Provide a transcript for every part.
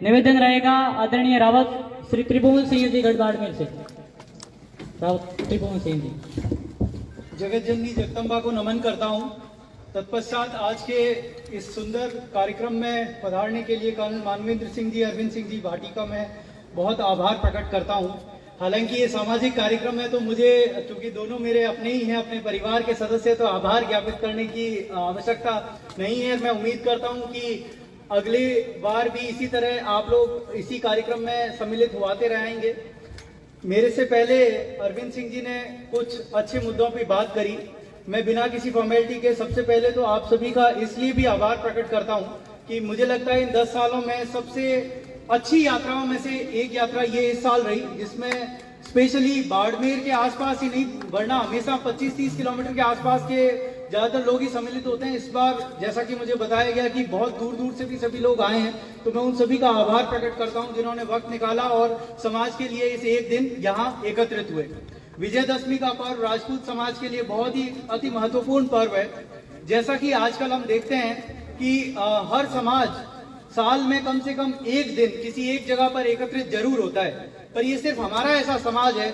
निवेदन रहेगा आदरणीय रावत श्री त्रिभुवन सिंह जी गढ़बाड़मेर से। रावत त्रिभुवन सिंह जी। जगत जननी जगदम्बा को नमन करता हूं। तत्पश्चात आज के इस सुंदर कार्यक्रम में पधारने के लिए कर्नल मानवेंद्र सिंह जी, अरविंद सिंह जी भाटी का मैं बहुत आभार प्रकट करता हूं। हालांकि ये सामाजिक कार्यक्रम है तो मुझे, चूंकि दोनों मेरे अपने ही हैं, अपने परिवार के सदस्य, तो आभार ज्ञापित करने की आवश्यकता नहीं है। मैं उम्मीद करता हूं कि अगली बार भी इसी तरह आप लोग इसी कार्यक्रम में सम्मिलित होते रहेंगे। मेरे से पहले अरविंद सिंह जी ने कुछ अच्छे मुद्दों पर बात करी। मैं बिना किसी फॉर्मेलिटी के सबसे पहले तो आप सभी का इसलिए भी आभार प्रकट करता हूं कि मुझे लगता है इन 10 सालों में सबसे अच्छी यात्राओं में से एक यात्रा ये इस साल रही, जिसमें स्पेशली बाड़मेर के आसपास ही नहीं, वरना हमेशा 25-30 किलोमीटर के आसपास के ज्यादातर लोग ही सम्मिलित होते हैं। इस बार जैसा कि मुझे बताया गया कि बहुत दूर दूर से भी सभी लोग आए हैं, तो मैं उन सभी का आभार प्रकट करता हूं जिन्होंने वक्त निकाला और समाज के लिए इस एक दिन यहाँ एकत्रित हुए। विजयदशमी का पर्व राजपूत समाज के लिए बहुत ही अति महत्वपूर्ण पर्व है। जैसा कि आजकल हम देखते हैं कि हर समाज साल में कम से कम एक दिन किसी एक जगह पर एकत्रित जरूर होता है, पर ये सिर्फ हमारा ऐसा समाज है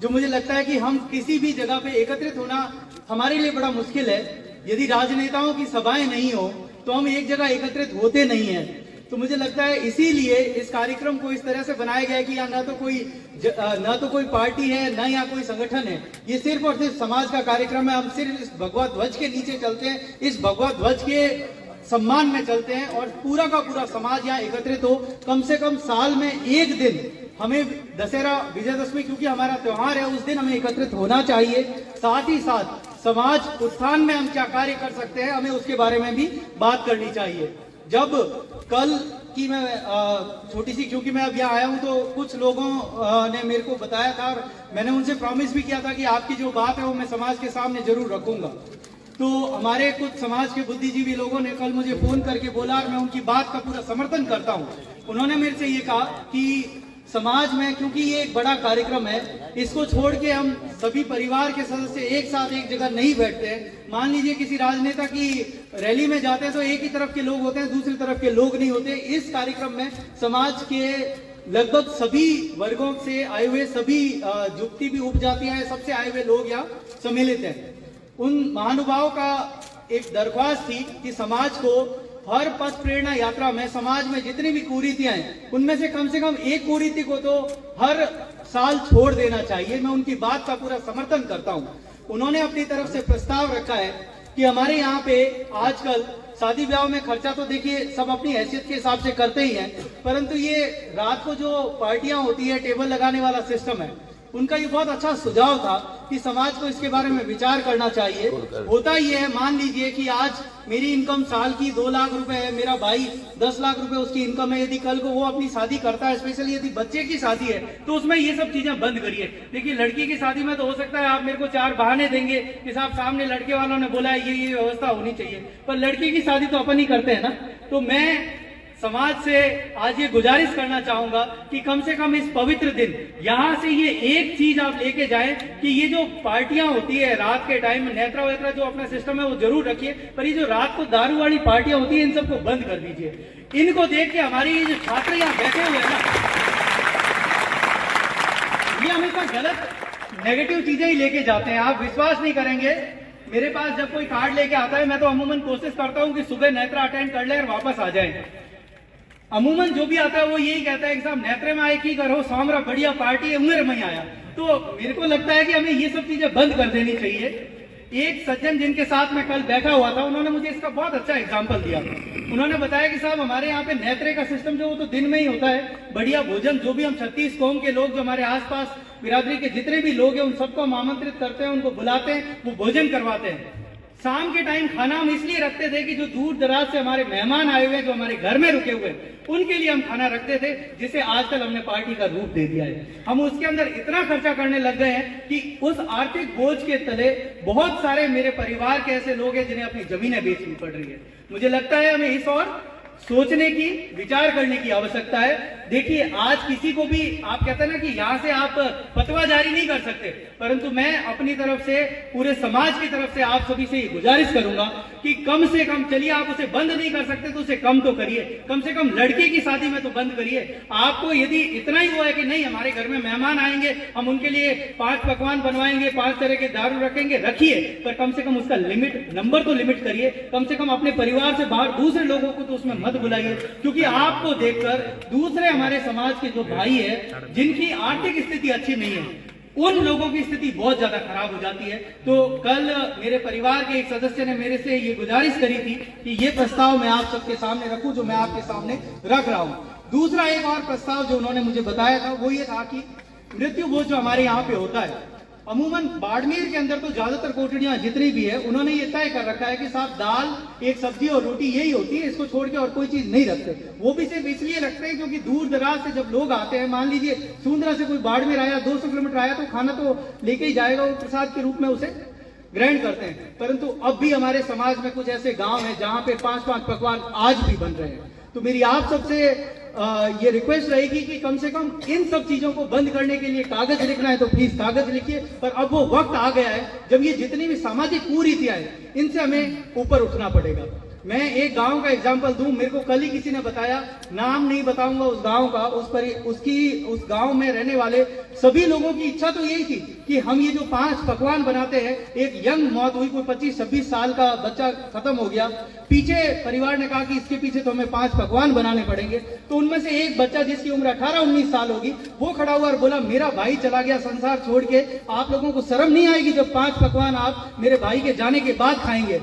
जो मुझे लगता है कि हम किसी भी जगह पे एकत्रित होना हमारे लिए बड़ा मुश्किल है। यदि राजनेताओं की सभाएं नहीं हो तो हम एक जगह एकत्रित होते नहीं हैं। तो मुझे लगता है इसीलिए इस कार्यक्रम को इस तरह से बनाया गया है कि ना तो कोई पार्टी है, ना यहाँ कोई संगठन है, ये सिर्फ और सिर्फ समाज का कार्यक्रम है। हम सिर्फ इस भगवा ध्वज के नीचे चलते हैं, इस भगवा ध्वज के सम्मान में चलते हैं और पूरा का पूरा समाज यहाँ एकत्रित हो। कम से कम साल में एक दिन हमें दशहरा, विजयदशमी क्योंकि हमारा त्योहार है, उस दिन हमें एकत्रित होना चाहिए। साथ ही साथ समाज उत्थान में हम क्या कार्य कर सकते हैं, हमें उसके बारे में भी बात करनी चाहिए। जब कल की मैं छोटी सी, क्योंकि मैं अब यहाँ आया हूँ, तो कुछ लोगों ने मेरे को बताया था और मैंने उनसे प्रॉमिस भी किया था कि आपकी जो बात है वो मैं समाज के सामने जरूर रखूंगा। तो हमारे कुछ समाज के बुद्धिजीवी लोगों ने कल मुझे फोन करके बोला और मैं उनकी बात का पूरा समर्थन करता हूँ। उन्होंने मेरे से ये कहा कि समाज में, क्योंकि ये एक बड़ा कार्यक्रम है, इसको छोड़ के हम सभी परिवार के सदस्य एक साथ एक जगह नहीं बैठते हैं। मान लीजिए किसी राजनेता की रैली में जाते हैं तो एक ही तरफ के लोग होते हैं, दूसरी तरफ के लोग नहीं होते। इस कार्यक्रम में समाज के लगभग सभी वर्गों से आए हुए, सभी जुक्ति भी उपजातियां हैं, सबसे आए हुए लोग यहाँ सम्मिलित हैं। उन महानुभावों का एक दरख्वास्त थी कि समाज को हर पथ प्रेरणा यात्रा में समाज में जितनी भी कुरीतियां हैं उनमें से कम एक कुरीति को तो हर साल छोड़ देना चाहिए। मैं उनकी बात का पूरा समर्थन करता हूं। उन्होंने अपनी तरफ से प्रस्ताव रखा है कि हमारे यहाँ पे आजकल शादी ब्याह में खर्चा तो देखिए सब अपनी हैसियत के हिसाब से करते ही हैं, परंतु ये रात को जो पार्टियां होती है, टेबल लगाने वाला सिस्टम है, उनका ये बहुत अच्छा सुझाव था कि समाज को इसके बारे में विचार करना चाहिए। होता ये है, मान लीजिए कि आज मेरी इनकम साल की 2 लाख रुपए है, मेरा भाई 10 लाख रुपए उसकी इनकम है। यदि कल को वो अपनी शादी करता है, स्पेशली यदि बच्चे की शादी है, तो उसमें ये सब चीजें बंद करिए। देखिए लड़की की शादी में तो हो सकता है आप मेरे को 4 बहाने देंगे कि साहब सामने लड़के वालों ने बोला है ये व्यवस्था होनी चाहिए, पर लड़की की शादी तो अपन ही करते हैं ना। तो मैं समाज से आज ये गुजारिश करना चाहूंगा कि कम से कम इस पवित्र दिन यहाँ से ये एक चीज आप लेके जाएं कि ये जो पार्टियां होती है रात के टाइम में, नेत्रा वेत्रा जो अपना सिस्टम है वो जरूर रखिए, पर ये जो रात को दारू वाली पार्टियां होती है इन सबको बंद कर दीजिए। इनको देख के हमारी ये जो छात्र यहाँ बैठे हुए हैं ना, ये हमेशा गलत नेगेटिव चीजें ही लेके जाते हैं। आप विश्वास नहीं करेंगे, मेरे पास जब कोई कार्ड लेके आता है मैं तो अमूमन कोशिश करता हूँ कि सुबह नेत्रा अटेंड कर ले और वापस आ जाए। अमूमन जो भी आता है वो यही कहता है कि साहब नेत्रे में आए की करो, सामरा बढ़िया पार्टी है, उम्र में आया। तो मेरे को लगता है कि हमें ये सब चीजें बंद कर देनी चाहिए। एक सज्जन जिनके साथ मैं कल बैठा हुआ था, उन्होंने मुझे इसका बहुत अच्छा एग्जांपल दिया। उन्होंने बताया कि साहब हमारे यहाँ पे नेत्रे का सिस्टम जो वो तो दिन में ही होता है, बढ़िया भोजन, जो भी हम 36 कौम के लोग जो हमारे आसपास बिरादरी के जितने भी लोग हैं उन सबको हम आमंत्रित करते हैं, उनको बुलाते हैं, वो भोजन करवाते हैं। शाम के टाइम खाना हम इसलिए रखते थे कि जो दूर दराज से हमारे मेहमान आए हुए, जो हमारे घर में रुके हुए, उनके लिए हम खाना रखते थे, जिसे आजकल हमने पार्टी का रूप दे दिया है। हम उसके अंदर इतना खर्चा करने लग गए हैं कि उस आर्थिक बोझ के तले बहुत सारे मेरे परिवार के ऐसे लोग हैं जिन्हें अपनी जमीनें बेचनी पड़ रही है। मुझे लगता है हमें इस और सोचने की, विचार करने की आवश्यकता है। देखिए, आज किसी को भी आप कहते हैं ना कि यहां से आप फतवा जारी नहीं कर सकते, परंतु मैं अपनी तरफ से, पूरे समाज की तरफ से आप सभी से ये गुजारिश करूंगा कि कम से कम, चलिए आप उसे बंद नहीं कर सकते तो उसे कम तो करिए, कम से कम लड़के की शादी में तो बंद करिए। आपको यदि इतना ही वो है कि नहीं हमारे घर में मेहमान आएंगे, हम उनके लिए 5 पकवान बनवाएंगे, 5 तरह के दारू रखेंगे, रखिए, पर कम से कम उसका नंबर तो लिमिट करिए। कम से कम अपने परिवार से बाहर दूसरे लोगों को तो उसमें मत बुलाइए, क्योंकि आपको देखकर दूसरे हमारे समाज के जो भाई है जिनकी आर्थिक स्थिति अच्छी नहीं है, उन लोगों की स्थिति बहुत ज्यादा खराब हो जाती है। तो कल मेरे परिवार के एक सदस्य ने मेरे से ये गुजारिश करी थी कि ये प्रस्ताव मैं आप सबके सामने रखूं, जो मैं आपके सामने रख रहा हूं। दूसरा एक और प्रस्ताव जो उन्होंने मुझे बताया था वो ये था कि मृत्यु भोज जो हमारे यहाँ पे होता है, अमूमन बाड़मेर के अंदर तो ज्यादातर कोठड़ियां जितनी भी है उन्होंने ये तय कर रखा है कि साहब दाल, एक सब्जी और रोटी यही होती है, इसको छोड़ के और कोई चीज नहीं रखते। वो भी सिर्फ इसलिए रखते हैं क्योंकि दूर दराज से जब लोग आते हैं, मान लीजिए सूंदरा से कोई बाड़मेर आया, 200 किलोमीटर आया, तो खाना तो लेके ही जाएगा, वो प्रसाद के रूप में उसे ग्रहण करते हैं। परंतु अब भी हमारे समाज में कुछ ऐसे गांव हैं जहां पे 5-5 पकवान आज भी बन रहे हैं। तो मेरी आप सबसे ये रिक्वेस्ट रहेगी कि कम से कम इन सब चीजों को बंद करने के लिए कागज लिखना है तो प्लीज कागज लिखिए, पर अब वो वक्त आ गया है जब ये जितनी भी सामाजिक कुरीतियां हैं इनसे हमें ऊपर उठना पड़ेगा। मैं एक गांव का एग्जांपल दूं, मेरे को कल ही किसी ने बताया, नाम नहीं बताऊंगा उस गांव का, उस गांव में रहने वाले सभी लोगों की इच्छा तो यही थी कि हम ये जो 5 पकवान बनाते हैं, एक यंग मौत हुई, कोई 25-26 साल का बच्चा खत्म हो गया, पीछे परिवार ने कहा कि इसके पीछे तो हमें 5 पकवान बनाने पड़ेंगे। तो उनमें से एक बच्चा जिसकी उम्र 18-19 साल होगी, वो खड़ा हुआ और बोला मेरा भाई चला गया संसार छोड़ के, आप लोगों को शर्म नहीं आएगी जब 5 पकवान आप मेरे भाई के जाने के बाद खाएंगे।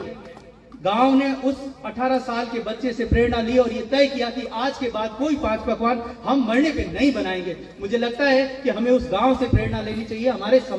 गांव ने उस 18 साल के बच्चे से प्रेरणा ली और ये तय किया कि आज के बाद कोई 5 पकवान हम मरने पे नहीं बनाएंगे। मुझे लगता है कि हमें उस गांव से प्रेरणा लेनी चाहिए, हमारे समाज